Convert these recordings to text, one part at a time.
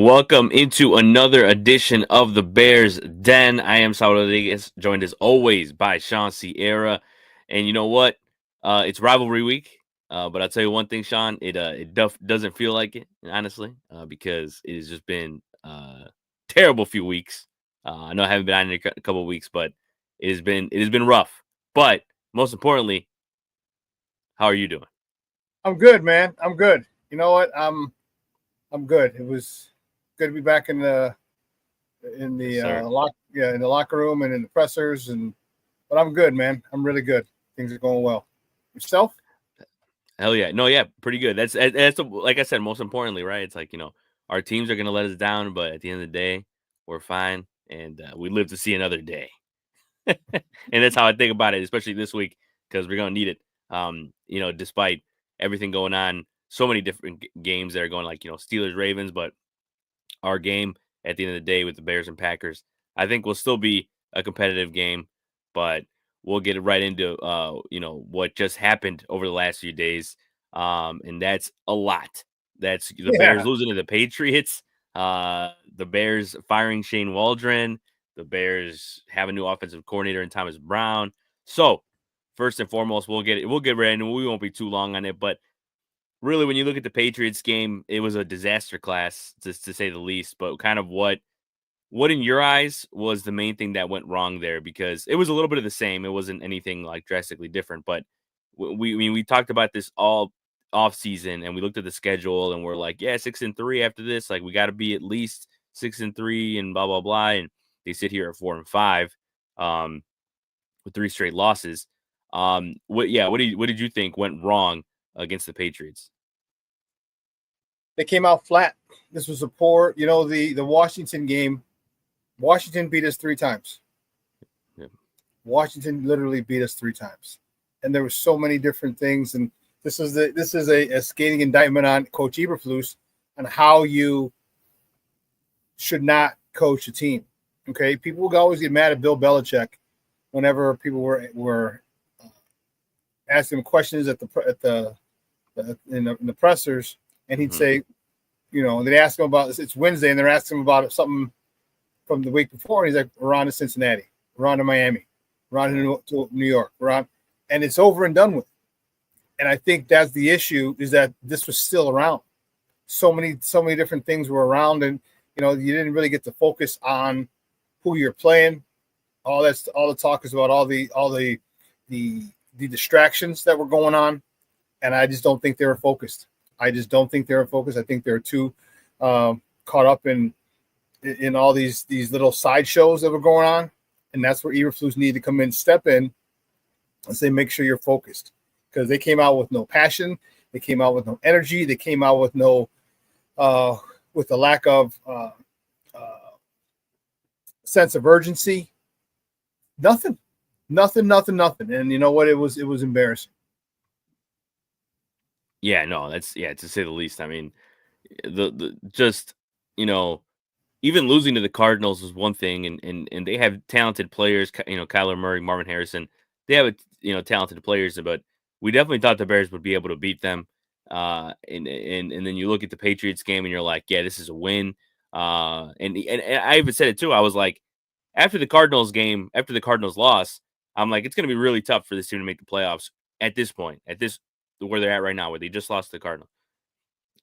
Welcome into another edition of the Bears Den. I am Saul Rodriguez, joined as always by Shawn Sierra. And you know what? It's rivalry week. But I'll tell you one thing, Shawn, it doesn't feel like it, honestly, because it has just been terrible few weeks. I know I haven't been on in a couple of weeks, but it has been rough. But most importantly, how are you doing? I'm good, man. I'm good. You know what? I'm good. It was good to be back in the Yes, sir. in the locker room and in the pressers, but I'm good, man. I'm really good. Things are going well. Yourself? Hell yeah. No, yeah, pretty good. That's like I said, most importantly, right? It's like, our teams are gonna let us down, but at the end of the day, we're fine and we live to see another day. And that's how I think about it, especially this week, because we're gonna need it. Despite everything going on, so many different games that are going like, Steelers, Ravens, but our game at the end of the day with the Bears and Packers, I think will still be a competitive game, but we'll get right into what just happened over the last few days. And that's a lot. That's the Bears Yeah. losing to the Patriots, the Bears firing Shane Waldron, the Bears have a new offensive coordinator in Thomas Brown. So first and foremost, we'll get right into it. We won't be too long on it, but really, when you look at the Patriots game, it was a disaster class, to say the least. But kind of what in your eyes was the main thing that went wrong there? Because it was a little bit of the same. It wasn't anything like drastically different. But we talked about this all off season, and we looked at the schedule, and we're like, yeah, 6-3 after this. Like we got to be at least 6-3, and blah blah blah. And they sit here at 4-5, um, with three straight losses. What did you think went wrong against the Patriots? They came out flat. This was a poor, the Washington game. Washington beat us 3 times. Yeah. Washington literally beat us 3 times. And there were so many different things. And this is a scathing indictment on Coach Eberflus on how you should not coach a team. Okay. People will always get mad at Bill Belichick whenever people were asking him questions in the pressers, and he'd say, they'd ask him about it's Wednesday, and they're asking him about something from the week before, and he's like, "We're on to Cincinnati, we're on to Miami, we're on to New York, we're on," and it's over and done with. And I think that's the issue, is that this was still around. So many different things were around, and you didn't really get to focus on who you're playing. All the talk is about all the distractions that were going on, and I just don't think they were focused. I think they're too caught up in all these little sideshows that were going on, and that's where Eberflus needed to come in, step in, and say, make sure you're focused, because they came out with no passion, they came out with no energy, they came out with with a lack of sense of urgency. Nothing. And you know what? It was embarrassing. Yeah, no, to say the least. I mean, the just even losing to the Cardinals was one thing, and they have talented players. Kyler Murray, Marvin Harrison. They have talented players, but we definitely thought the Bears would be able to beat them. And then you look at the Patriots game, and you're like, yeah, this is a win. And I even said it too. I was like, after the Cardinals game, after the Cardinals loss, I'm like, it's going to be really tough for this team to make the playoffs at this point, where they're at right now, where they just lost to the Cardinals.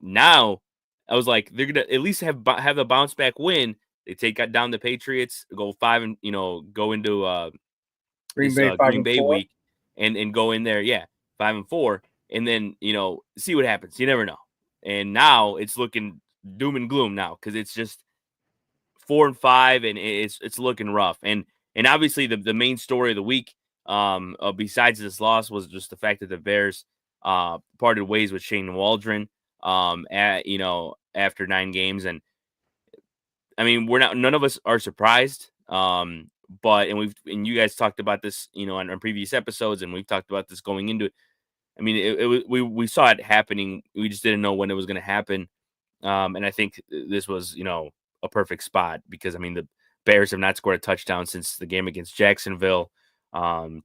Now, I was like, they're gonna at least have a bounce back win. They take down the Patriots, go 5 and go into Green this Bay 5 Green and Bay 4. week and go in there, 5-4, and then see what happens. You never know. And now it's looking doom and gloom now, because it's just 4-5, and it's looking rough. And obviously the main story of the week, besides this loss, was just the fact that the Bears parted ways with Shane Waldron after 9 games. And I mean, none of us are surprised. But you guys talked about this, on previous episodes, and we've talked about this going into it. I mean, we saw it happening. We just didn't know when it was going to happen. And I think this was, a perfect spot, because I mean, the Bears have not scored a touchdown since the game against Jacksonville.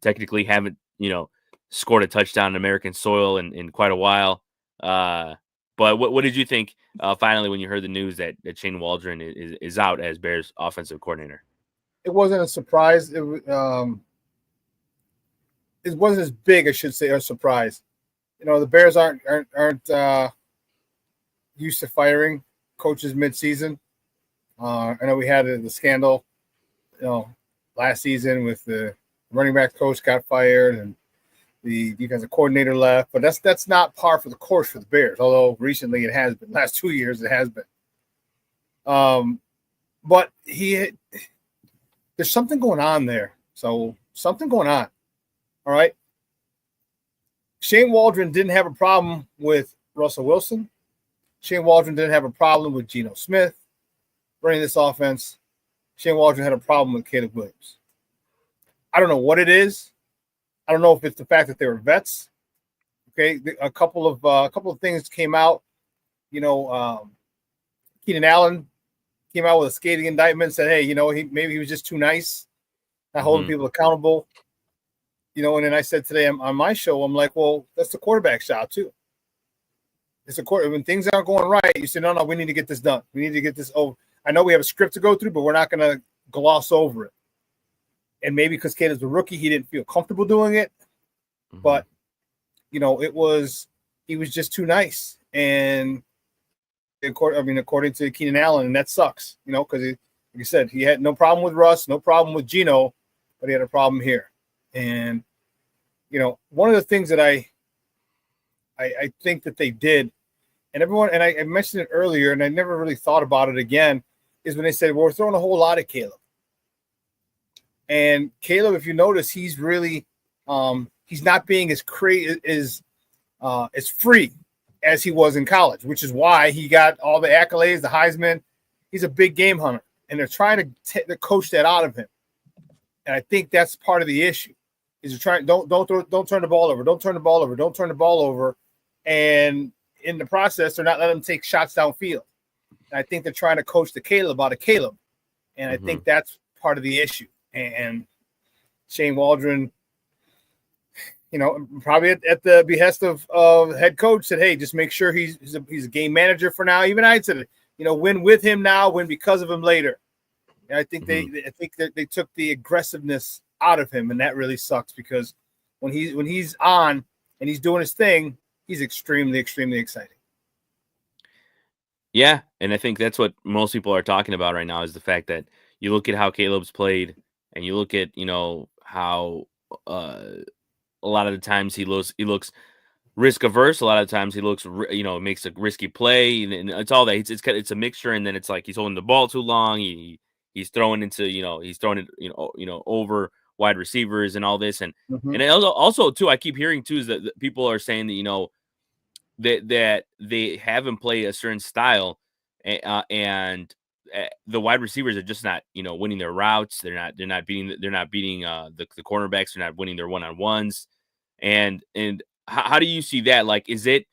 Technically haven't, scored a touchdown in American soil in quite a while. Yeah. But what did you think finally when you heard the news that Shane Waldron is out as Bears offensive coordinator? It wasn't a surprise. It wasn't as big, I should say, a surprise. The Bears aren't used to firing coaches mid-season. I know we had the scandal, last season with the running back coach got fired and the defensive coordinator left, but that's not par for the course for the Bears. Although recently it has been, last 2 years it has been. But there's something going on there. So something going on. All right. Shane Waldron didn't have a problem with Russell Wilson. Shane Waldron didn't have a problem with Geno Smith running this offense. Shane Waldron had a problem with Caleb Williams. I don't know what it is. I don't know if it's the fact that they were vets. Okay, a couple of things came out. Keenan Allen came out with a scathing indictment and said, "Hey, maybe he was just too nice, not holding people accountable." And then I said today on my show, I'm like, well, that's the quarterback's job too. It's when things aren't going right, you say, no, we need to get this done. We need to get this over. I know we have a script to go through, but we're not going to gloss over it. And maybe because Caleb's a rookie, he didn't feel comfortable doing it. But, he was just too nice. And according to Keenan Allen, and that sucks, because like you said, he had no problem with Russ, no problem with Geno, but he had a problem here. And, one of the things that I think that they did, and I mentioned it earlier, and I never really thought about it again, is when they said, well, we're throwing a whole lot at Caleb. And Caleb, if you notice, he's really he's not being as free as he was in college, which is why he got all the accolades, the Heisman. He's a big game hunter, and they're trying to coach that out of him. And I think that's part of the issue. Is you're trying don't turn the ball over, don't turn the ball over, and in the process, they're not letting him take shots downfield. And I think they're trying to coach the Caleb out of Caleb, and I think that's part of the issue. And Shane Waldron, probably at the behest of head coach, said, "Hey, just make sure he's a game manager for now." Even I said, win with him now, win because of him later. And I think they took the aggressiveness out of him, and that really sucks because when he's on and he's doing his thing, he's extremely, extremely exciting. Yeah, and I think that's what most people are talking about right now is the fact that you look at how Caleb's played, and you look at how a lot of the times he looks risk averse. A lot of times he looks makes a risky play, and it's all that. It's a mixture, and then it's like he's holding the ball too long. He's throwing into he's throwing it over wide receivers and all this, and also too, I keep hearing too is that people are saying that that they have him play a certain style, and the wide receivers are just not winning their routes. They're not beating the cornerbacks. They're not winning their one-on-ones. And how do you see that? Like, is it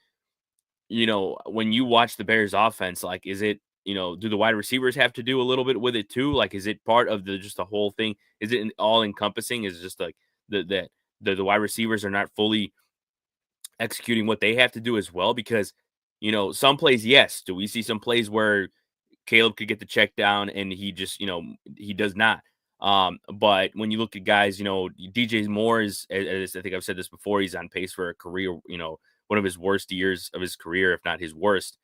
when you watch the Bears offense, like, is it do the wide receivers have to do a little bit with it too? Like, is it part of just the whole thing? Is it all encompassing? Is it just like the wide receivers are not fully executing what they have to do as well? Because some plays, yes. Do we see some plays where Caleb could get the check down and he just he does not? But when you look at guys, DJ Moore is, as I think I've said this before, he's on pace for a career, one of his worst years of his career, if not his worst.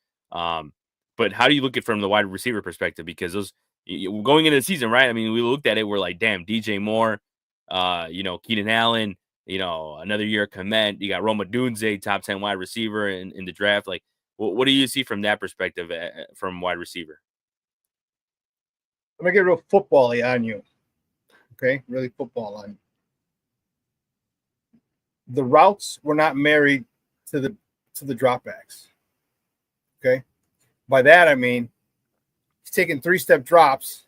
But how do you look at it from the wide receiver perspective? Because those going into the season, right? I mean, we looked at it, we're like, damn, DJ Moore, Keenan Allen, another year commit. You got Roma Dunze, top 10 wide receiver in the draft. Like, what do you see from that perspective from wide receiver? I'm gonna get real football-y on you. Okay, really football on you. The routes were not married to the dropbacks. Okay, by that I mean he's taking 3-step drops,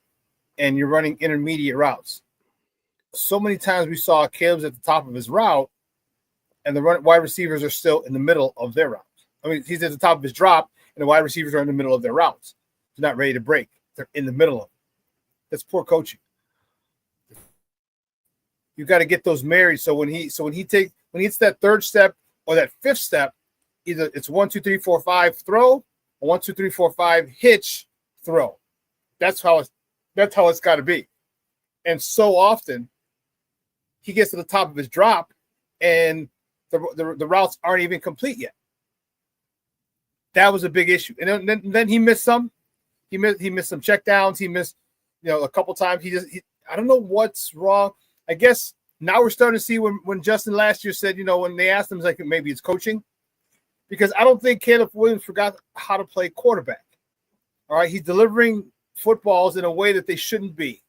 and you're running intermediate routes. So many times we saw Caleb's at the top of his route, and the wide receivers are still in the middle of their routes. I mean, he's at the top of his drop, and the wide receivers are in the middle of their routes. They're not ready to break. They're in the middle of it. That's poor coaching. You got to get those married. So when he hits that 3rd step or that 5th step, either it's 1, 2, 3, 4, 5 throw, or 1, 2, 3, 4, 5 hitch throw. That's how it's got to be. And so often he gets to the top of his drop, and the routes aren't even complete yet. That was a big issue. And then he missed some. He missed some checkdowns. He missed, a couple times. I don't know what's wrong. I guess now we're starting to see when Justin last year said, when they asked him, like maybe it's coaching, because I don't think Caleb Williams forgot how to play quarterback. All right, he's delivering footballs in a way that they shouldn't be.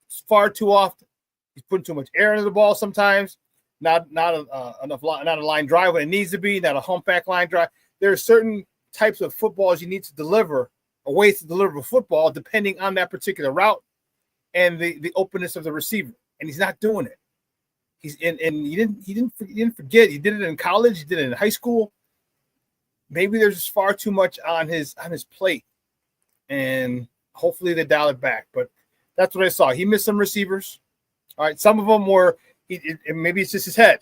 It's far too often. He's putting too much air into the ball sometimes. Not a line drive when it needs to be. Not a humpback line drive. There are certain types of footballs you need to deliver, or ways to deliver a football depending on that particular route and the openness of the receiver. And he's not doing it. He didn't forget. He did it in college. He did it in high school. Maybe there's just far too much on his plate, and hopefully they dial it back. But that's what I saw. He missed some receivers. All right, some of them were maybe it's just his head,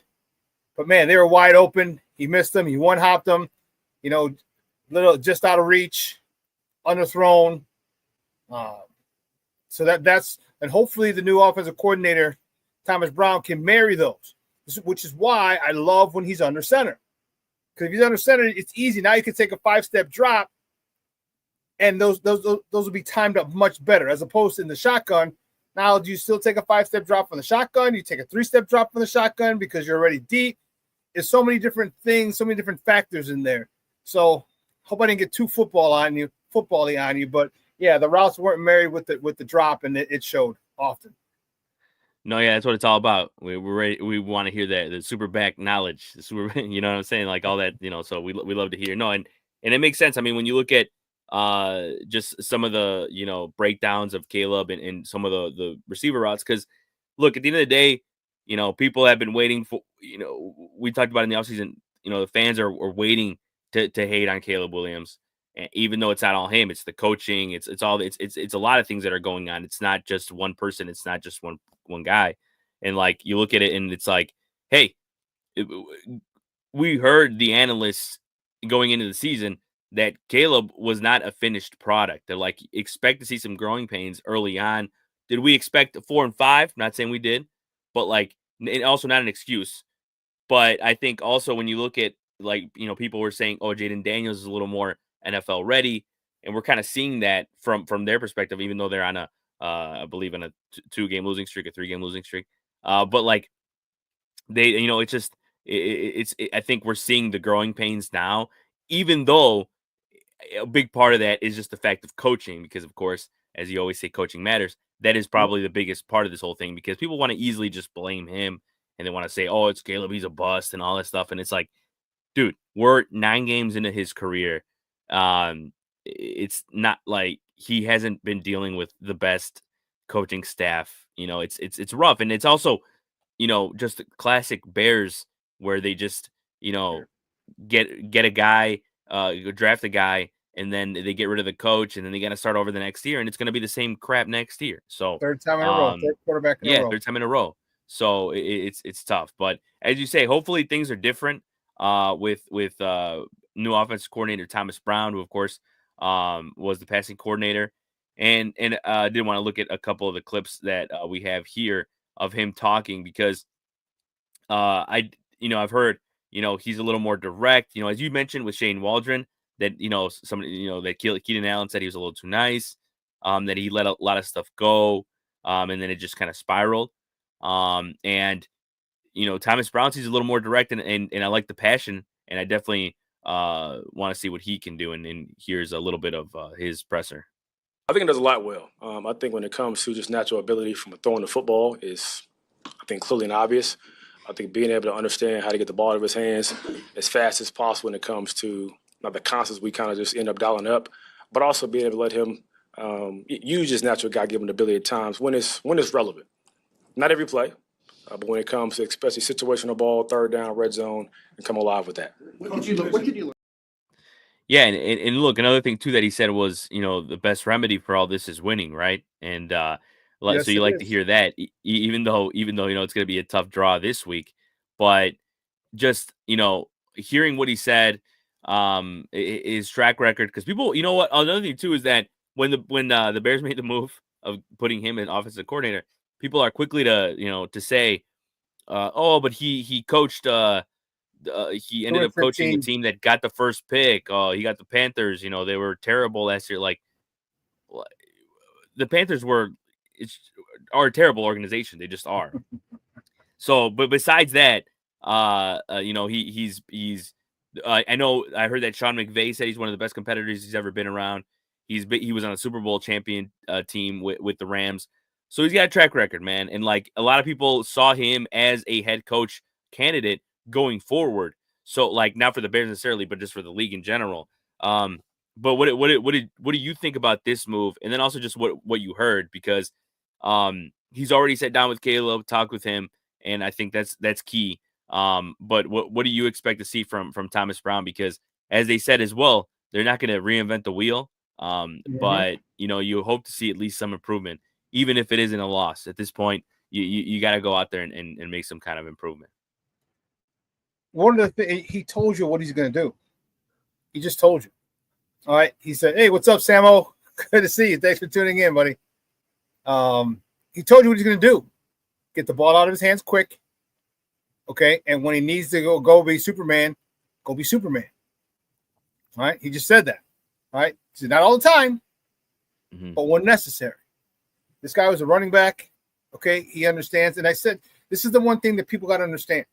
but man, they were wide open. He missed them. He one-hopped them. Little just out of reach, underthrown. So that's and hopefully the new offensive coordinator, Thomas Brown, can marry those, which is why I love when he's under center. Because if he's under center, it's easy. Now you can take a 5-step drop, and those will be timed up much better, as opposed to in the shotgun. Now, do you still take a 5-step drop from the shotgun? You take a 3-step drop from the shotgun because you're already deep. There's so many different things, so many different factors in there. So hope I didn't get too football-y on you, but yeah, the routes weren't married with the drop, and it showed often. No, yeah, that's what it's all about. We're ready. We want to hear that, the super back knowledge, the super, you know what I'm saying? Like all that, so we love to hear. No, and it makes sense. I mean, when you look at just some of the, breakdowns of Caleb and some of the receiver routes, because look, at the end of the day, people have been waiting for, we talked about in the offseason, the fans are waiting to hate on Caleb Williams. And even though it's not all him, it's the coaching, it's a lot of things that are going on. It's not just one person, it's not just one guy. And like you look at it and it's like, hey, we heard the analysts going into the season that Caleb was not a finished product. They're like, expect to see some growing pains early on. Did we expect 4 and 5? Not saying we did, but like, and also not an excuse. But I think also when you look at, like, people were saying, oh, Jaden Daniels is a little more NFL ready, and we're kind of seeing that from their perspective, even though they're on I believe on a 2-game losing streak, a 3-game losing streak. But like they, it's just I think we're seeing the growing pains now, even though a big part of that is just the fact of coaching, because of course, as you always say, coaching matters. That is probably the biggest part of this whole thing, because people want to easily just blame him and they want to say, oh, it's Caleb, he's a bust and all that stuff. And it's like, dude, we're 9 games into his career. It's not like he hasn't been dealing with the best coaching staff. It's rough, and it's also, just classic Bears where they just, get a guy, draft a guy, and then they get rid of the coach, and then they got to start over the next year, and it's going to be the same crap next year. So third time in a row, third quarterback in a row. Third time in a row. So it's tough, but as you say, hopefully things are different. With new offensive coordinator Thomas Brown, who of course was the passing coordinator, and I did want to look at a couple of the clips that we have here of him talking, because I've heard he's a little more direct. As you mentioned with Shane Waldron, that somebody that Keenan Allen said he was a little too nice, that he let a lot of stuff go, and then it just kind of spiraled, and Thomas Brown seems a little more direct, and I like the passion, and I definitely want to see what he can do. And here's a little bit of his presser. I think it does a lot well. I think when it comes to just natural ability from throwing the football is, I think, clearly and obvious. I think being able to understand how to get the ball out of his hands as fast as possible when it comes to not the concepts we kind of just end up dialing up, but also being able to let him use his natural God-given ability at times when it's relevant. Not every play. But when it comes to especially situational ball, third down, red zone, and come alive with that. What did you learn? Yeah, and look, another thing too that he said was, the best remedy for all this is winning, right? And Yes, so you it like is. to hear that, even though it's going to be a tough draw this week, but just hearing what he said, his track record, because people, you know what, another thing too is that when the Bears made the move of putting him in offensive coordinator, people are quickly to say, oh, but he coached he ended up coaching the 2015. team that got the first pick. Oh, he got the Panthers. They were terrible last year. Like, the Panthers are a terrible organization. They just are. So, but besides that, he's. I know I heard that Sean McVay said he's one of the best competitors he's ever been around. He was on a Super Bowl champion team with the Rams. So he's got a track record, man. And like, a lot of people saw him as a head coach candidate going forward. So like, not for the Bears necessarily, but just for the league in general. But what do you think about this move? And then also just what you heard, because he's already sat down with Caleb, talked with him, and I think that's key. But what do you expect to see from Thomas Brown? Because as they said as well, they're not going to reinvent the wheel. But you hope to see at least some improvement, even if it isn't a loss. At this point, you got to go out there and make some kind of improvement. One of the things he told you what he's going to do. He just told you. All right. He said, "Hey, what's up, Samo? Good to see you. Thanks for tuning in, buddy." He told you what he's going to do. Get the ball out of his hands quick. Okay. And when he needs to go be Superman, go be Superman. All right. He just said that. All right. He said, not all the time, but when necessary. This guy was a running back. Okay. He understands. And I said, this is the one thing that people got to understand.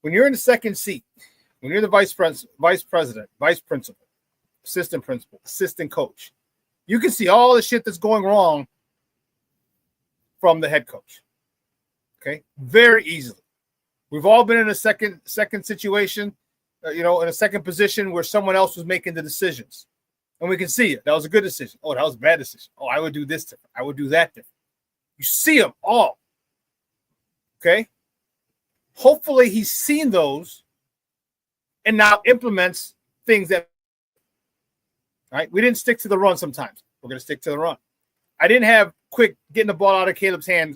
When you're in the second seat, when you're the vice president, vice principal, assistant coach, you can see all the shit that's going wrong from the head coach. Okay, very easily. We've all been in a second situation, in a second position where someone else was making the decisions, and we can see it. That was a good decision. Oh, that was a bad decision. Oh, I would do this different. I would do that different. You see them all. Okay. Hopefully he's seen those and now implements things that, right? We didn't stick to the run sometimes. We're going to stick to the run. I didn't have quick getting the ball out of Caleb's hands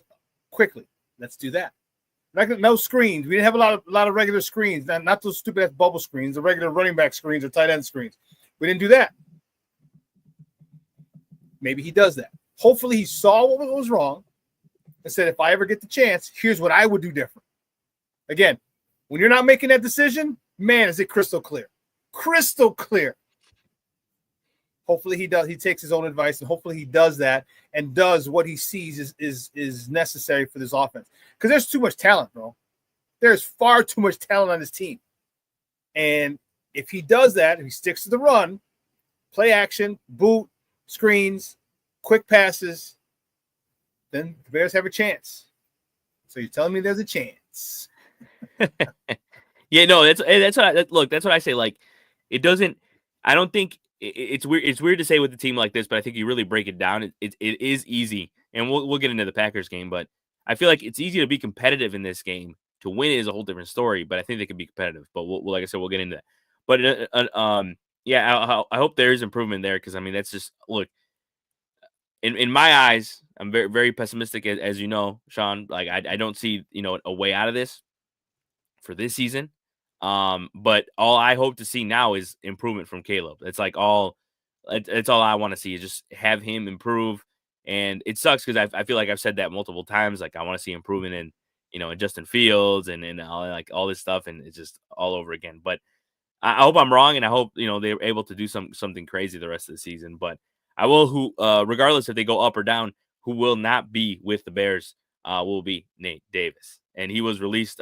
quickly. Let's do that. No screens. We didn't have a lot of regular screens, not those stupid ass bubble screens, the regular running back screens or tight end screens. We didn't do that. Maybe he does that. Hopefully he saw what was wrong and said, if I ever get the chance, here's what I would do different. Again, when you're not making that decision, man, is it crystal clear. Crystal clear. Hopefully he does. He takes his own advice, and hopefully he does that and does what he sees is necessary for this offense. Because there's too much talent, bro. There's far too much talent on this team. And if he does that, if he sticks to the run, play action, boot, screens, quick passes, then the Bears have a chance. So you're telling me there's a chance. Yeah, no, that's what I say. Like, it doesn't. I don't think it's weird. It's weird to say with a team like this, but I think you really break it down. It is easy, and we'll get into the Packers game, but I feel like it's easy to be competitive in this game. To win is a whole different story, but I think they can be competitive. But like I said, we'll get into that. But yeah, I hope there is improvement there, because I mean, that's just, look. In my eyes, I'm very, very pessimistic, as you know, Sean. Like, I don't see a way out of this for this season. But all I hope to see now is improvement from Caleb. It's like it's all I want to see, is just have him improve. And it sucks because I feel like I've said that multiple times. Like, I want to see improvement in in Justin Fields and all this stuff, and it's just all over again. But I hope I'm wrong, and I hope they're able to do something crazy the rest of the season. But I will, regardless if they go up or down, who will not be with the Bears will be Nate Davis. And he was released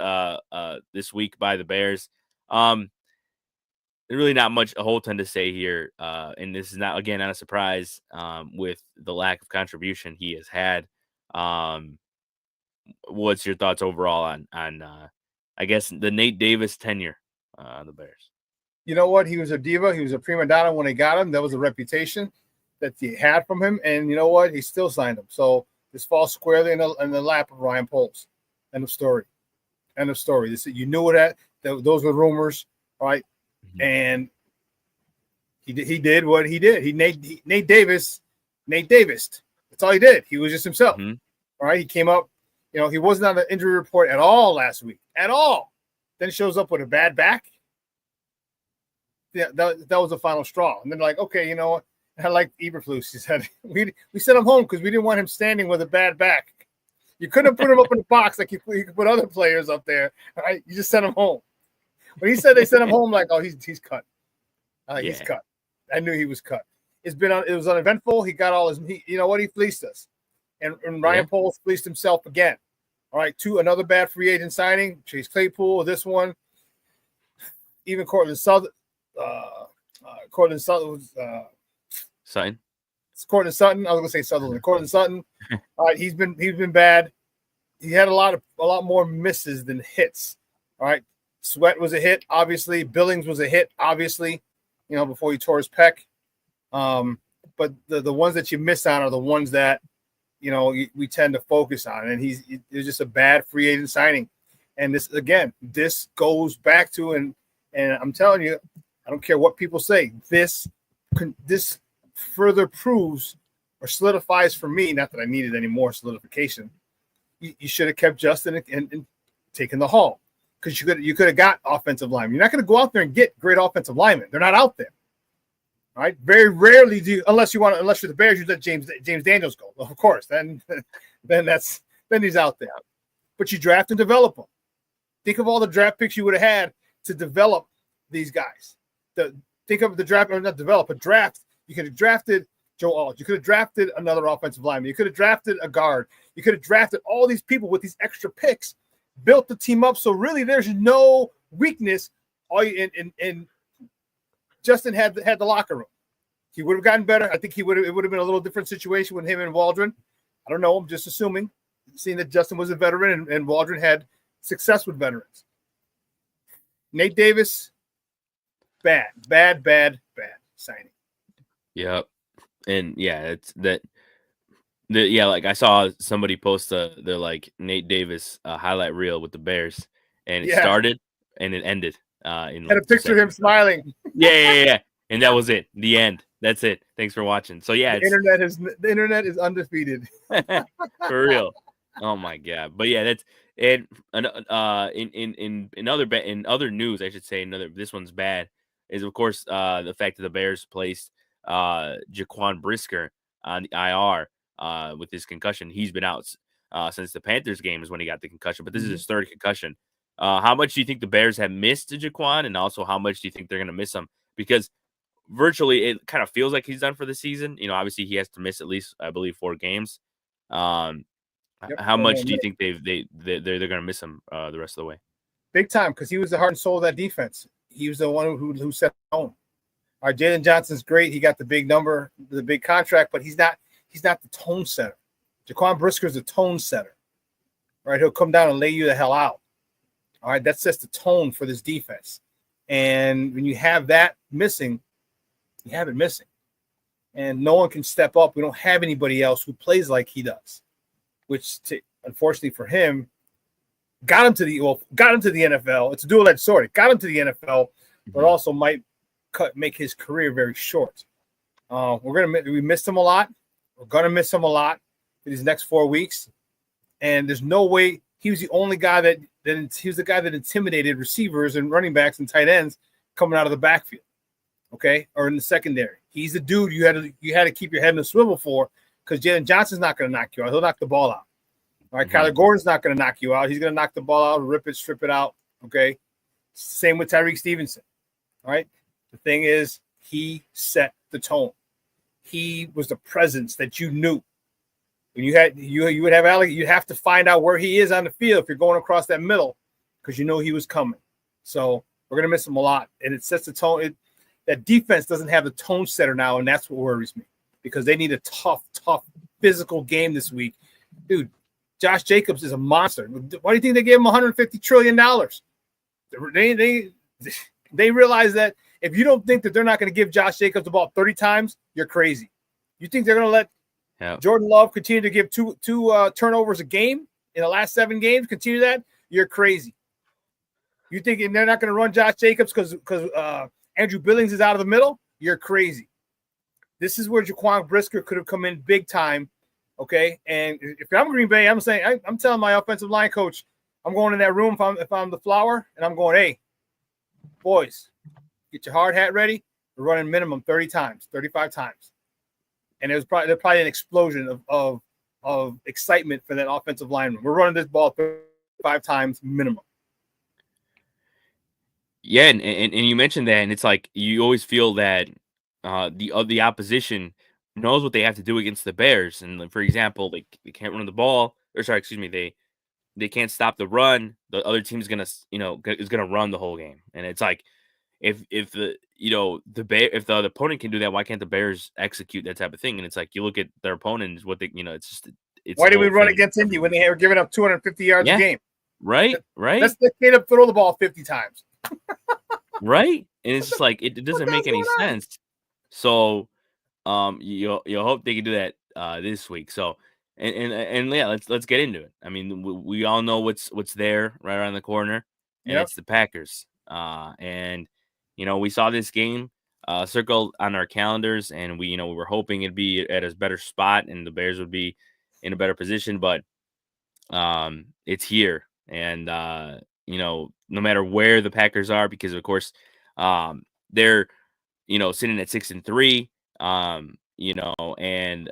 this week by the Bears. There's really not a whole ton to say here. And this is not a surprise with the lack of contribution he has had. What's your thoughts overall on I guess the Nate Davis tenure on the Bears? You know what? He was a diva. He was a prima donna when they got him. That was a reputation that he had from him. And you know what? He still signed him. So this falls squarely in the lap of Ryan Poles. End of story. End of story. You knew that. Those were rumors, right? Mm-hmm. And he did what he did. Nate Davis. That's all he did. He was just himself. Mm-hmm. All right. He came up. He wasn't on the injury report at all last week. At all. Then he shows up with a bad back. that was the final straw. And then like, okay, you know what? I like Eberflus. He said we sent him home because we didn't want him standing with a bad back. You couldn't put him up in the box like you could put other players up there. All right, you just sent him home. When he said they sent him home, like, oh, he's cut. He's cut. I knew he was cut. It was uneventful. He got all his. You know what? He fleeced us, and Ryan Poles fleeced himself again. All right, another bad free agent signing. Chase Claypool. This one, even Cortland Sutton. Cortland Sutton was Sutton. It's Cortland Sutton. I was gonna say Sutherland. Cortland Sutton. All right, he's been bad. He had a lot more misses than hits. All right, Sweat was a hit, obviously. Billings was a hit, obviously. You know, before he tore his pec. But the ones that you miss on are the ones that, you know, we tend to focus on. And it was just a bad free agent signing. And this goes back to and I'm telling you, I don't care what people say. This further proves or solidifies for me, not that I needed any more solidification. You should have kept Justin and taken the haul because you could have got offensive linemen. You're not going to go out there and get great offensive linemen. They're not out there. All right. Very rarely do you, unless you're the Bears, you let James Daniels go. Well, of course, then he's out there. But you draft and develop them. Think of all the draft picks you would have had to develop these guys. Think of the draft, or not develop, but draft. You could have drafted Joe Alt. You could have drafted another offensive lineman. You could have drafted a guard. You could have drafted all these people with these extra picks, built the team up. So really, there's no weakness. And Justin had the locker room. He would have gotten better. I think it would have been a little different situation with him and Waldron. I don't know. I'm just assuming, seeing that Justin was a veteran and Waldron had success with veterans. Nate Davis, bad signing. Yep. And yeah, it's that. Like I saw somebody post the like Nate Davis highlight reel with the Bears, and it started and it ended. In had a picture of him smiling. Yeah. And that was it. The end. That's it. Thanks for watching. So yeah, the internet is undefeated. For real. Oh my god. But yeah, that's it. In other news, I should say this one's bad is of course the fact that the Bears placed Jaquan Brisker on the IR with his concussion. He's been out since the Panthers game is when he got the concussion, but this is his third concussion. How much do you think the Bears have missed Jaquan, and also how much do you think they're going to miss him? Because virtually it kind of feels like he's done for the season. You know, obviously he has to miss at least, I believe, 4 games. How much do you think they're going to miss him the rest of the way? Big time, because he was the heart and soul of that defense. He was the one who set the tone. All right, Jalen Johnson's great. He got the big number, the big contract, but he's not the tone setter. Jaquan Brisker's the tone setter. Right? He'll come down and lay you the hell out. All right, that sets the tone for this defense. And when you have that missing, you have it missing. And no one can step up. We don't have anybody else who plays like he does, which unfortunately for him, got him to the NFL. It's a dual-edged sword. It got him to the NFL, but also might make his career very short. We missed him a lot. We're gonna miss him a lot for these next 4 weeks. And there's no way he was the only guy that he was the guy that intimidated receivers and running backs and tight ends coming out of the backfield, okay, or in the secondary. He's the dude you had to keep your head in the swivel for, because Jalen Johnson's not going to knock you out. He'll knock the ball out. All right, Kyler Gordon's not going to knock you out. He's going to knock the ball out, rip it, strip it out. Okay, same with Tyreek Stevenson. All right, the thing is, he set the tone. He was the presence that you knew. When you would have Alec, you have to find out where he is on the field if you're going across that middle, because you know he was coming. So we're gonna miss him a lot, and it sets the tone. That defense doesn't have the tone setter now, and that's what worries me, because they need a tough physical game this week, dude. Josh Jacobs is a monster. Why do you think they gave him $150 trillion? They realize that if you don't think that they're not going to give Josh Jacobs the ball 30 times, you're crazy. You think they're going to let Jordan Love continue to give two turnovers a game in the last 7 games? Continue that? You're crazy. You think they're not going to run Josh Jacobs because Andrew Billings is out of the middle? You're crazy. This is where Jaquan Brisker could have come in big time, okay? And if I'm Green Bay, I'm telling my offensive line coach, I'm going in that room if I'm the flower, and I'm going, hey, boys, get your hard hat ready. We're running minimum 30 times, 35 times. And there's probably an explosion of excitement for that offensive lineman. We're running this ball 35 times minimum. Yeah, and you mentioned that, and it's like you always feel that the opposition knows what they have to do against the Bears. And like, for example, they can't run the ball, or sorry, excuse me, they can't stop the run. The other team's gonna is gonna run the whole game, and it's like if the if the opponent can do that, why can't the Bears execute that type of thing? And it's like you look at their opponent, what they it's just it's why the did we whole run thing. against Indy when they were giving up 250 yards a game? Right. Let's let Caleb throw the ball 50 times. Right, and it's just like it doesn't make any sense. So, you hope they can do that this week. So, and yeah, let's get into it. I mean, we all know what's there right around the corner, and it's the Packers. And we saw this game circled on our calendars, and we were hoping it'd be at a better spot, and the Bears would be in a better position, but it's here, and no matter where the Packers are, because of course, they're sitting at 6-3, and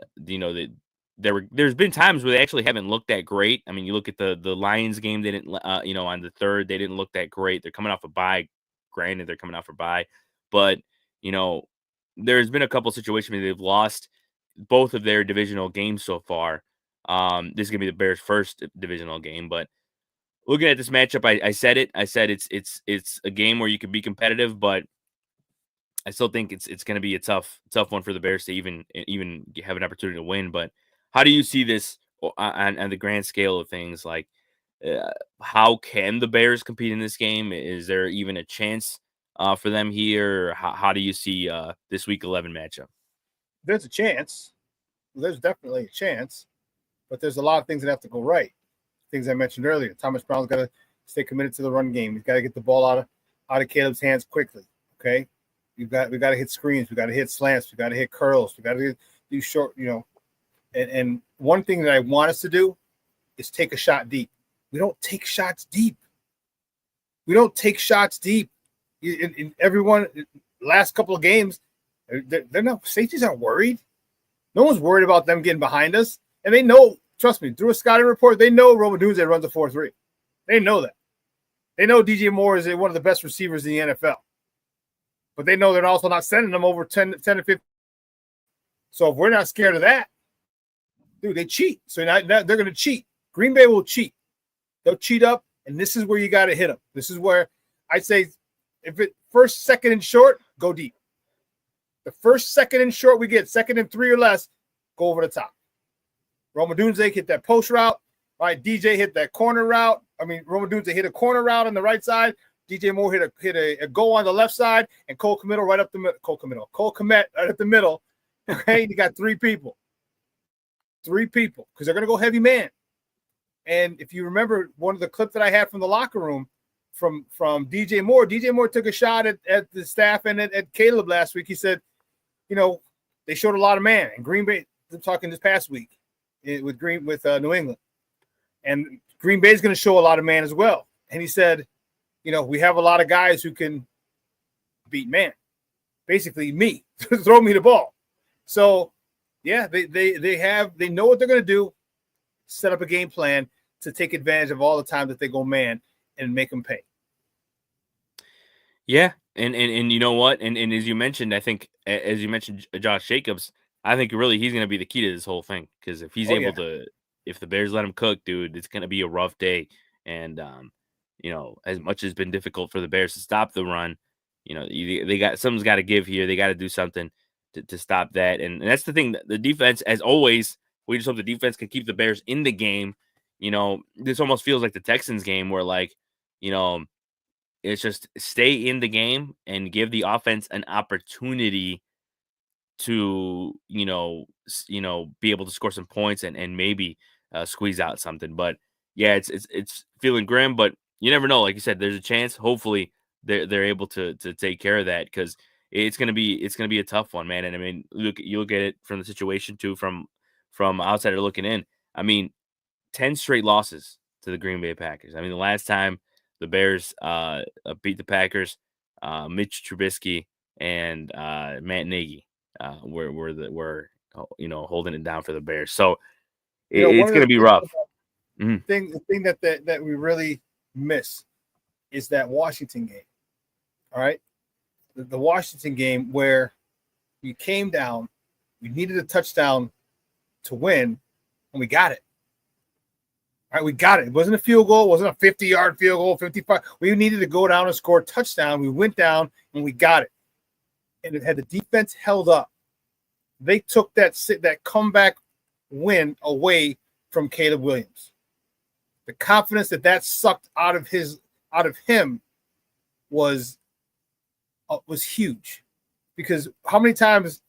there's been times where they actually haven't looked that great. I mean, you look at the Lions game, they didn't, on the third, they didn't look that great. They're coming off a bye. Granted, they're coming off a bye, but there's been a couple situations where they've lost both of their divisional games so far. This is gonna be the Bears' first divisional game, but looking at this matchup, I said it. I said it's a game where you could be competitive, but I still think it's going to be a tough one for the Bears to even have an opportunity to win. But how do you see this on the grand scale of things? Like, how can the Bears compete in this game? Is there even a chance for them here? Or how do you see this Week 11 matchup? There's a chance. There's definitely a chance, but there's a lot of things that have to go right. Things I mentioned earlier. Thomas Brown's got to stay committed to the run game. He's got to get the ball out of Caleb's hands quickly. Okay, we got to hit screens. We got to hit slants. We got to hit curls. We got to do short. And one thing that I want us to do is take a shot deep. We don't take shots deep. In everyone, last couple of games, they're not, safeties aren't worried. No one's worried about them getting behind us, and they know. Trust me, through a scouting report, they know Romadunze runs a 4-3. They know that. They know DJ Moore is one of the best receivers in the NFL. But they know they're also not sending them over 10 to 15. So if we're not scared of that, dude, they cheat. So now they're going to cheat. Green Bay will cheat. They'll cheat up, and this is where you got to hit them. This is where I say if it first, second, and short, go deep. The first, second, and short we get, 2nd and 3 or less, go over the top. Romadunze hit that post route. All right, DJ hit that corner route. I mean, Romadunze hit a corner route on the right side. DJ Moore hit a goal on the left side, and Cole Kmet right up the middle. Cole Kmet right up the middle. Okay, you got three people, because they're gonna go heavy man. And if you remember one of the clips that I had from the locker room from DJ Moore took a shot at the staff and at Caleb last week. He said, they showed a lot of man. And Green Bay, I'm talking this past week with New England. And Green Bay is going to show a lot of man as well. And he said, we have a lot of guys who can beat man. Basically me. Throw me the ball. So, yeah, they know what they're going to do, set up a game plan to take advantage of all the time that they go man and make them pay. Yeah, and you know what? And as you mentioned, I think as you mentioned Josh Jacobs, I think really he's going to be the key to this whole thing, because if he's able to, if the Bears let him cook, dude, it's going to be a rough day. And as much as it's been difficult for the Bears to stop the run, they got something's got to give here. They got to do something to stop that. And that's the thing. The defense, as always, we just hope the defense can keep the Bears in the game. This almost feels like the Texans game where it's just stay in the game and give the offense an opportunity to, be able to score some points and maybe squeeze out something. But yeah, it's feeling grim, but you never know. Like you said, there's a chance. Hopefully they're able to take care of that, because it's gonna be a tough one, man. And I mean, you look at it from the situation too, from outsider looking in. I mean, 10 straight losses to the Green Bay Packers. I mean, the last time the Bears beat the Packers, Mitch Trubisky and Matt Nagy were holding it down for the Bears. So it's going to be rough. The thing that we really miss is that Washington game. All right, the Washington game where we came down, we needed a touchdown to win, and we got it. All right, we got it. It wasn't a field goal. It wasn't a 50-yard field goal, 55. We needed to go down and score a touchdown. We went down, and we got it. And it had the defense held up. They took that comeback win away from Caleb Williams. The confidence that sucked out of him was huge. Because how many times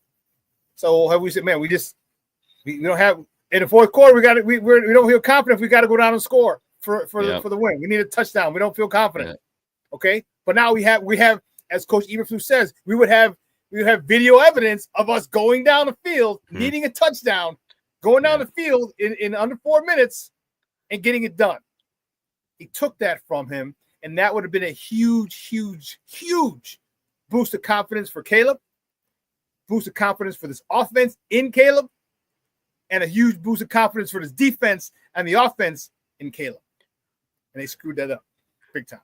have we said, man, we don't have in the fourth quarter, we don't feel confident. We got to go down and score for the win. We need a touchdown. We don't feel confident. Yeah. Okay, but now we have, as Coach Eberflus says, we would have video evidence of us going down the field, needing a touchdown, going down the field in under 4 minutes, and getting it done. He took that from him, and that would have been a huge, huge, huge boost of confidence for Caleb, boost of confidence for this offense in Caleb, and a huge boost of confidence for this defense and the offense in Caleb. And they screwed that up big time.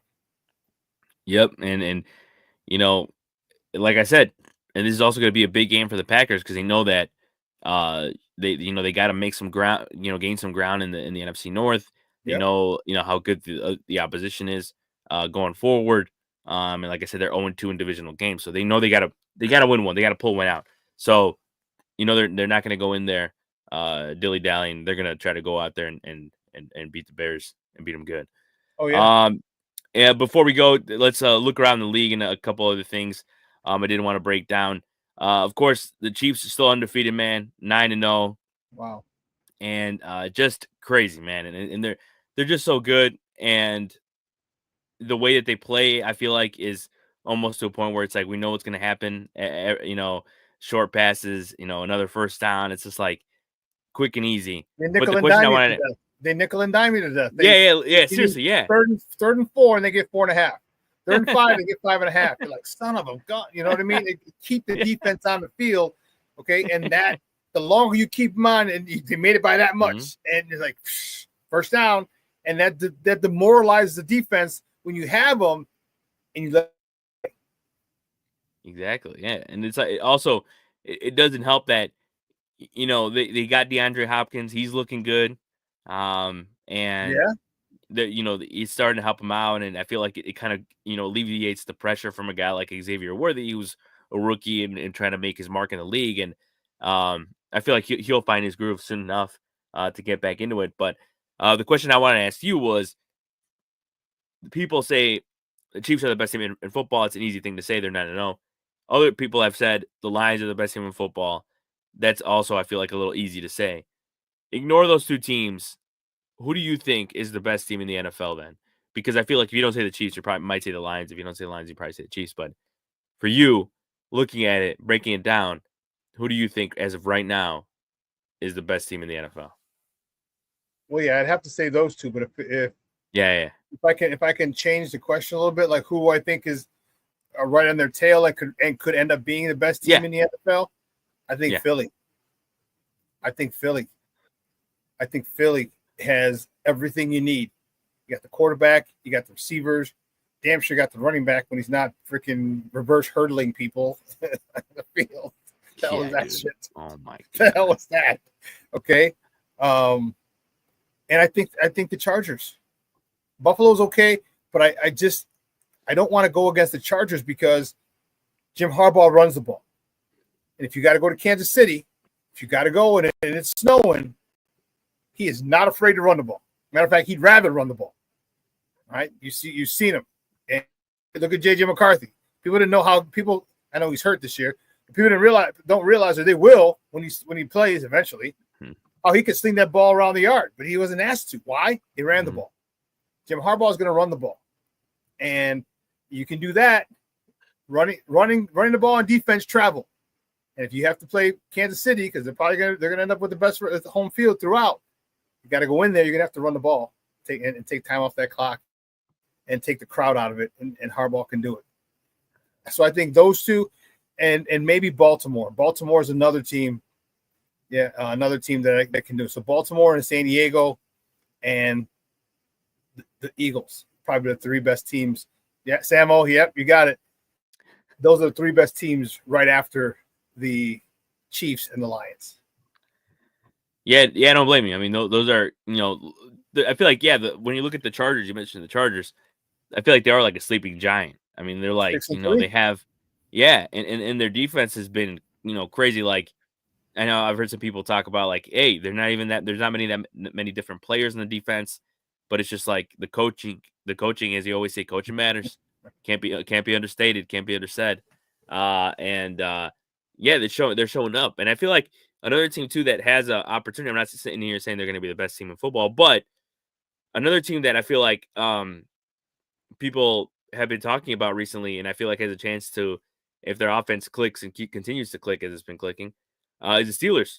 Yep, and like I said, and this is also going to be a big game for the Packers because they know that they got to make some ground, gain some ground in the NFC North. They know how good the opposition is going forward. And like I said, they're 0-2 in divisional games, so they know they got to win one. They got to pull one out. So they're not going to go in there dilly-dallying. They're going to try to go out there and beat the Bears and beat them good. Oh yeah. And before we go, let's look around the league and a couple other things I didn't want to break down. Of course, the Chiefs are still undefeated, man, 9-0. Wow. And just crazy, man. And they're just so good. And the way that they play, I feel like, is almost to a point where it's like we know what's going to happen. Short passes, another first down. It's just like quick and easy. They nickel and dime you to death. Yeah. Seriously, yeah. Third and 4, and they get 4.5. Third and 5, they get 5.5. You're like, son of a gun. You know what I mean? They keep the defense on the field, okay? And that the longer you keep them on, and they made it by that much, and it's like first down, and that demoralizes the defense when you have them, and you let. Exactly, yeah, and it's like also it doesn't help that they got DeAndre Hopkins, he's looking good, and he's starting to help him out, and I feel like it kind of alleviates the pressure from a guy like Xavier Worthy, who's a rookie and trying to make his mark in the league, and I feel like he'll find his groove soon enough to get back into it. But the question I wanted to ask you was, people say the Chiefs are the best team in football. It's an easy thing to say. They're 9-0. Other people have said the Lions are the best team in football. That's also, I feel like, a little easy to say. Ignore those two teams. Who do you think is the best team in the NFL then? Because I feel like if you don't say the Chiefs, you probably might say the Lions. If you don't say the Lions, you probably say the Chiefs. But for you, looking at it, breaking it down, who do you think, as of right now, is the best team in the NFL? Well, yeah, I'd have to say those two. But if I can change the question a little bit, like who I think is right on their tail and could end up being the best team in the NFL, I think Philly. I think Philly has everything you need. You got the quarterback, you got the receivers, damn sure got the running back when he's not freaking reverse hurdling people on the field. That was that shit. Oh my god. That was that. Okay. And I think the Chargers. Buffalo's okay, but I don't want to go against the Chargers because Jim Harbaugh runs the ball. And if you got to go to Kansas City, if you got to go and it's snowing, he is not afraid to run the ball. Matter of fact, he'd rather run the ball. All right? You've seen him. And look at J.J. McCarthy. People didn't know I know he's hurt this year. People don't realize that they will when he plays eventually. How he could sling that ball around the yard, but he wasn't asked to. Why? They ran the ball. Jim Harbaugh is going to run the ball. And you can do that running the ball on defense, travel. And if you have to play Kansas City, because they're going to end up with the best home field throughout, you got to go in there. You're going to have to run the ball, take time off that clock, and take the crowd out of it. And Harbaugh can do it. So I think those two, and maybe Baltimore. Baltimore is another team. Yeah, another team that can do it. So Baltimore and San Diego and the Eagles, probably the three best teams. Yeah, Samo, yep, you got it. Those are the three best teams right after the Chiefs and the Lions. Yeah, I don't blame you. I mean, those are, I feel like, when you look at the Chargers, you mentioned the Chargers, I feel like they are like a sleeping giant. I mean, they're like, 6-3. they have, and their defense has been, crazy. Like, I know I've heard some people talk about like, hey, they're not even that. There's not many different players in the defense, but it's just like the coaching. The coaching, as you always say, coaching matters. Can't be understated. Can't be undersaid. They're showing up, and I feel like another team too that has an opportunity. I'm not sitting here saying they're going to be the best team in football, but another team that I feel like people have been talking about recently, and I feel like has a chance to, if their offense clicks and continues to click as it's been clicking, is the Steelers.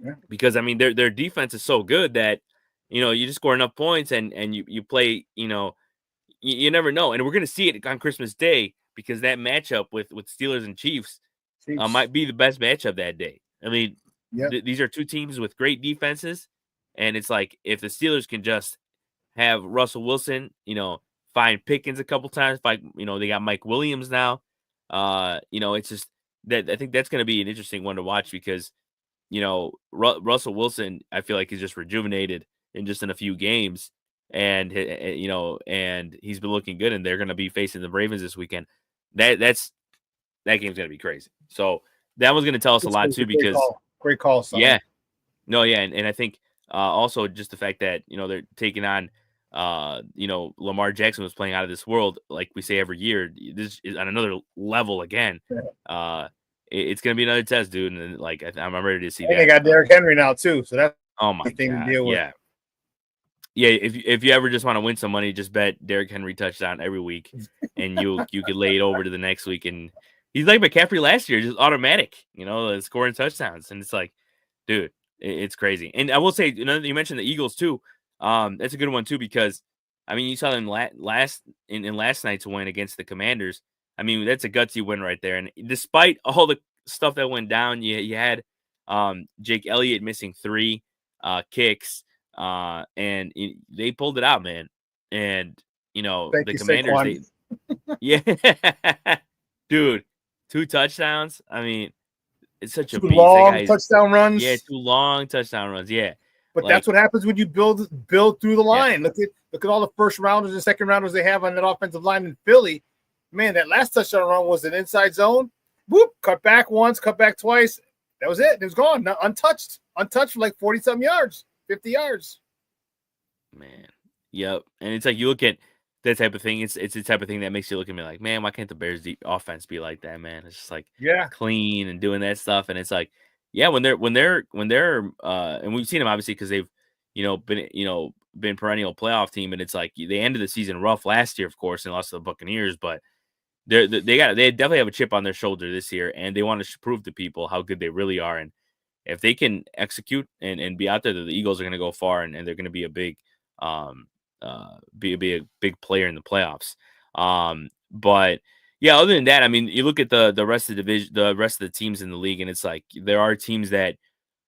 Yeah. Because I mean their defense is so good that you just score enough points and you play, you never know. And we're gonna see it on Christmas Day because that matchup with Steelers and Chiefs might be the best matchup that day. I mean, these are two teams with great defenses, and it's like if the Steelers can just have Russell Wilson, find Pickens a couple times, they got Mike Williams now. It's just that I think that's going to be an interesting one to watch because, Russell Wilson, I feel like he's just rejuvenated in a few games, and and he's been looking good, and they're going to be facing the Ravens this weekend. That game's going to be crazy. So that one's going to tell us a lot too, because great call. Son. Yeah, no, yeah, and I think also just the fact that they're taking on. Lamar Jackson was playing out of this world, like we say every year. This is on another level again. It's gonna be another test, dude. And like I'm ready to see that. They got Derrick Henry now too, so that's my thing God, to deal with. Yeah. If you ever just want to win some money, just bet Derrick Henry touchdown every week, and you could lay it over to the next week. And he's like McCaffrey last year, just automatic, scoring touchdowns. And it's like, dude, it's crazy. And I will say, you mentioned the Eagles too. That's a good one too, because I mean, you saw them last night's win against the Commanders. I mean, that's a gutsy win right there. And despite all the stuff that went down, you had Jake Elliott missing 3 kicks, and they pulled it out, man. And the Commanders, dude, 2 touchdowns. I mean, it's such a beast. Long touchdown runs. Yeah, 2 long touchdown runs. Yeah. But that's what happens when you build through the line. Yeah. Look at all the first rounders and second rounders they have on that offensive line in Philly. Man, that last touchdown run was an inside zone. Whoop, cut back once, cut back twice. That was it. It was gone. Not untouched for like 40-something yards, 50 yards. Man, yep. And it's like you look at that type of thing. It's the type of thing that makes you look at me like, man, why can't the Bears offense be like that, man? It's just like clean and doing that stuff. And it's like, yeah, when they're and we've seen them obviously because they've been perennial playoff team, and it's like they ended the season rough last year, of course, and lost to the Buccaneers, but they definitely have a chip on their shoulder this year, and they want to prove to people how good they really are. And if they can execute and be out there, the Eagles are going to go far, and they're going to be a big be a big player in the playoffs. But yeah, other than that, I mean, you look at the rest of the division, the rest of the teams in the league, and it's like there are teams that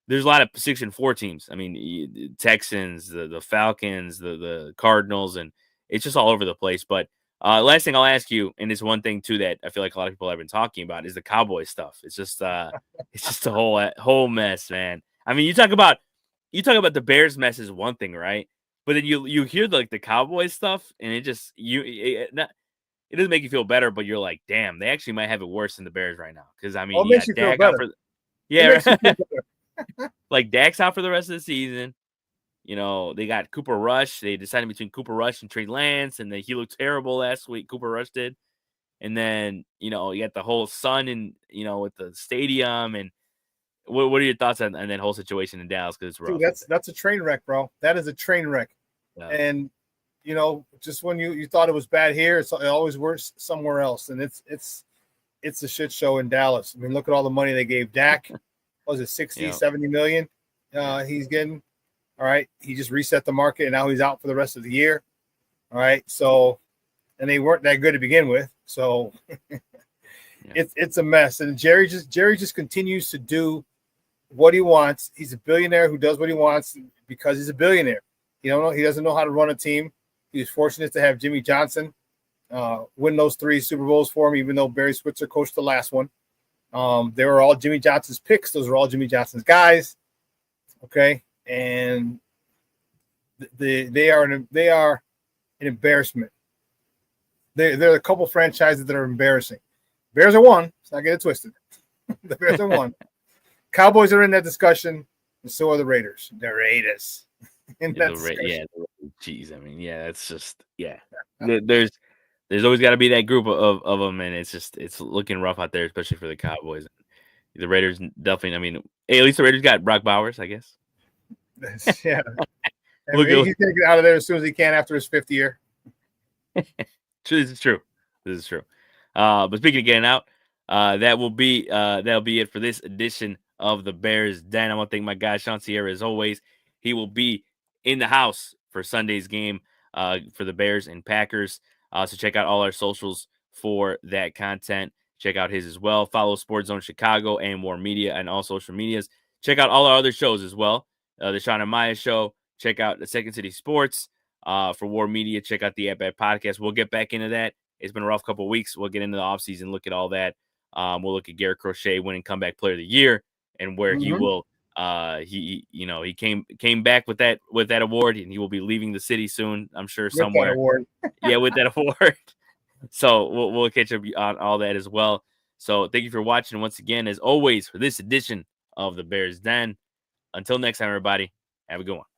there's a lot of 6-4 teams. I mean, Texans, the Falcons, the Cardinals, and it's just all over the place. But last thing I'll ask you, and it's one thing too that I feel like a lot of people have been talking about, is the Cowboy stuff. It's just a whole mess, man. I mean, you talk about the Bears mess is one thing, right? But then you hear the Cowboys stuff, and it just it doesn't make you feel better, but you're like, damn, they actually might have it worse than the Bears right now. Because I mean, it makes you feel better. Like Dak's out for the rest of the season. They got Cooper Rush. They decided between Cooper Rush and Trey Lance, and then he looked terrible last week. Cooper Rush did. And then, you got the whole sun and, with the stadium. And what are your thoughts on that whole situation in Dallas? Because it's rough. Dude, that's a train wreck, bro. That is a train wreck. Yeah. And, just when you thought it was bad here, it's always worse somewhere else. And it's a shit show in Dallas. I mean, look at all the money they gave Dak. What was it 60, 70 million he's getting? All right. He just reset the market, and now he's out for the rest of the year. All right. So, and they weren't that good to begin with. So, it's a mess. And Jerry just continues to do what he wants. He's a billionaire who does what he wants because he's a billionaire. He doesn't know how to run a team. He was fortunate to have Jimmy Johnson win those 3 Super Bowls for him, even though Barry Switzer coached the last one. They were all Jimmy Johnson's picks. Those were all Jimmy Johnson's guys. Okay, and they are an embarrassment. They're a couple franchises that are embarrassing. Bears are one. Let's not get it twisted. The Bears are one. Cowboys are in that discussion, and so are the Raiders. The Raiders. Geez, I mean, that's just There's always got to be that group of them, and it's looking rough out there, especially for the Cowboys. The Raiders definitely. I mean, hey, at least the Raiders got Brock Bowers, I guess. Yeah, he's gonna get out of there as soon as he can after his 5th year. This is true. But speaking of getting out, that'll be it for this edition of the Bears Den. I want to thank my guy Sean Sierra as always. He will be in the house for Sunday's game for the Bears and Packers. So check out all our socials for that content. Check out his as well. Follow Sports Zone Chicago and More Media and all social medias. Check out all our other shows as well. The Sean and Maya Show. Check out the Second City Sports. For War Media, check out the At Bat Podcast. We'll get back into that. It's been a rough couple of weeks. We'll get into the offseason, look at all that. We'll look at Garrett Crochet winning Comeback Player of the Year and where he will. He came back with that award, and he will be leaving the city soon. I'm sure somewhere. With that award. So we'll catch up on all that as well. So thank you for watching once again, as always, for this edition of the Bears Den. Until next time, everybody, have a good one.